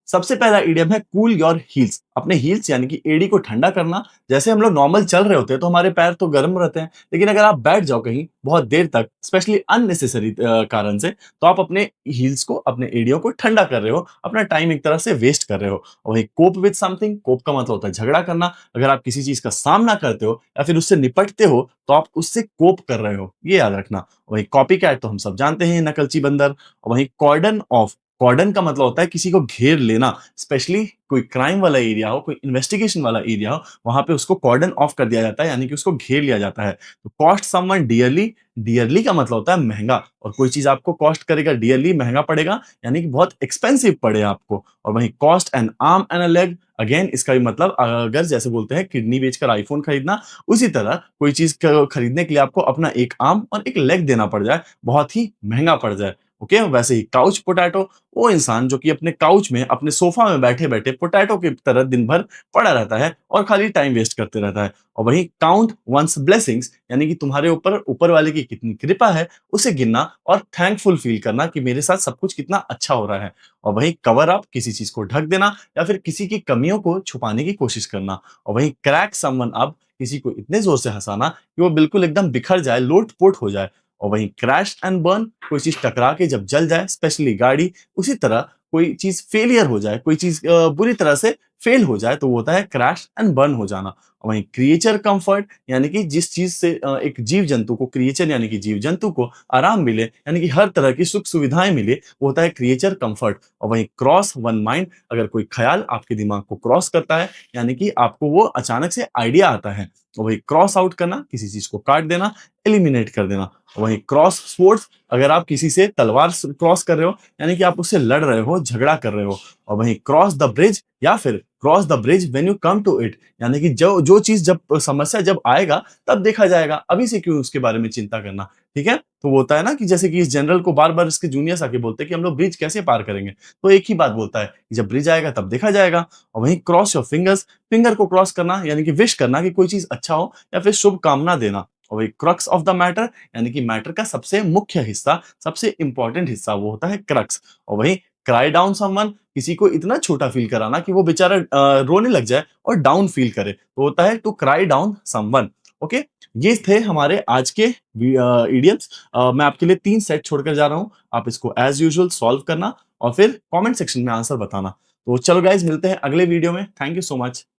सबसे पहला इडियम है कूल योर हील्स। अपने हील्स यानी कि एड़ी को ठंडा करना। जैसे हम लोग नॉर्मल चल रहे होते हैं तो हमारे पैर तो गर्म रहते हैं, लेकिन अगर आप बैठ जाओ कहीं बहुत देर तक, स्पेशली अननेसेसरी कारण से, तो आप अपने हील्स को, अपने एड़ियों को ठंडा कर रहे हो, अपना टाइम एक तरह से वेस्ट कर रहे हो। और वहीं कोप विद समथिंग, कोप का मतलब होता है झगड़ा करना। अगर आप किसी चीज का सामना करते हो या फिर उससे निपटते हो तो आप उससे कोप कर रहे हो, ये याद रखना। वहीं कॉपी कैट तो हम सब जानते हैं, नकलची बंदर। और वहीं कॉर्डन ऑफ, कॉर्डन का मतलब होता है किसी को घेर लेना, स्पेशली कोई क्राइम वाला एरिया हो, कोई इन्वेस्टिगेशन वाला एरिया हो, वहां पे उसको कॉर्डन ऑफ कर दिया जाता है, यानी कि उसको घेर लिया जाता है। तो कॉस्ट समवन डियरली, डियरली का मतलब होता है महंगा, और कोई चीज आपको कॉस्ट करेगा डियरली, महंगा पड़ेगा, यानी कि बहुत एक्सपेंसिव पड़े आपको। और वहीं cost N arm and a leg, again इसका भी मतलब, अगर जैसे बोलते हैं किडनी बेचकर आईफोन खरीदना, उसी तरह कोई चीज खरीदने के लिए आपको अपना एक आर्म और एक लेग देना पड़ जाए, बहुत ही महंगा पड़ जाए। ओके, वैसे ही काउच पोटैटो, वो इंसान जो कि अपने काउच में, अपने सोफा में बैठे बैठे पोटैटो की तरह दिन भर पड़ा रहता है और खाली टाइम वेस्ट करते रहता है। और वहीं काउंट वंस ब्लेसिंग्स, यानी कि तुम्हारे ऊपर ऊपर वाले की कितनी कृपा है उसे गिनना और थैंकफुल फील करना कि मेरे साथ सब कुछ कितना अच्छा हो रहा है। और वहीं कवर अप, किसी चीज को ढक देना या फिर किसी की कमियों को छुपाने की कोशिश करना। और वहीं क्रैक समवन अप, किसी को इतने जोर से हंसाना कि वो बिल्कुल एकदम बिखर जाए, लोट-पोट हो जाए। और वहीं क्रैश एंड बर्न, कोई चीज टकरा के जब जल जाए, स्पेशली गाड़ी, उसी तरह कोई चीज फेलियर हो जाए, कोई चीज बुरी तरह से फेल हो जाए, तो वो होता है क्रैश एंड बर्न हो जाना। और वहीं क्रिएचर कंफर्ट, यानी कि जिस चीज से एक जीव जंतु को, क्रिएचर यानी कि जीव जंतु को आराम मिले, यानी कि हर तरह की सुख सुविधाएं मिले, वो होता है क्रिएचर कंफर्ट। और वहीं क्रॉस वन माइंड, अगर कोई ख्याल आपके दिमाग को क्रॉस करता है, यानी कि आपको वो अचानक से आइडिया आता है। और वही क्रॉस आउट करना, किसी चीज को काट देना, एलिमिनेट कर देना। वहीं क्रॉस स्पोर्ट्स, अगर आप किसी से तलवार क्रॉस कर रहे हो, यानी कि आप उससे लड़ रहे हो, झगड़ा कर रहे हो। और वहीं क्रॉस द ब्रिज, या फिर cross the bridge when you come to it, यानी कि जो जो चीज, जब समस्या जब आएगा तब देखा जाएगा, अभी से क्यों उसके बारे में चिंता करना। ठीक है, तो वो होता है ना कि जैसे कि इस जनरल को बार बार इसके जूनियर्स आके बोलते हैं कि हम लोग ब्रिज कैसे पार करेंगे, तो एक ही बात बोलता है कि जब ब्रिज आएगा तब देखा जाएगा। और वहीं क्रॉस योर फिंगर्स, फिंगर को क्रॉस करना, यानी कि विश करना कि कोई चीज अच्छा हो या फिर शुभ कामना देना। और वही क्रक्स ऑफ द मैटर, यानी कि मैटर का सबसे मुख्य हिस्सा, सबसे इंपॉर्टेंट हिस्सा, वो होता है क्रक्स। और वही क्राई डाउन समवन, किसी को इतना छोटा फील कराना कि वो बेचारा रोने लग जाए और डाउन फील करे, तो होता है to cry down someone. Okay, ये थे हमारे आज के इडियम्स। मैं आपके लिए 3 सेट छोड़कर जा रहा हूँ, आप इसको एज यूजुअल सॉल्व करना और फिर कमेंट सेक्शन में आंसर बताना। तो चलो गाइज, मिलते हैं अगले वीडियो में। Thank you so much.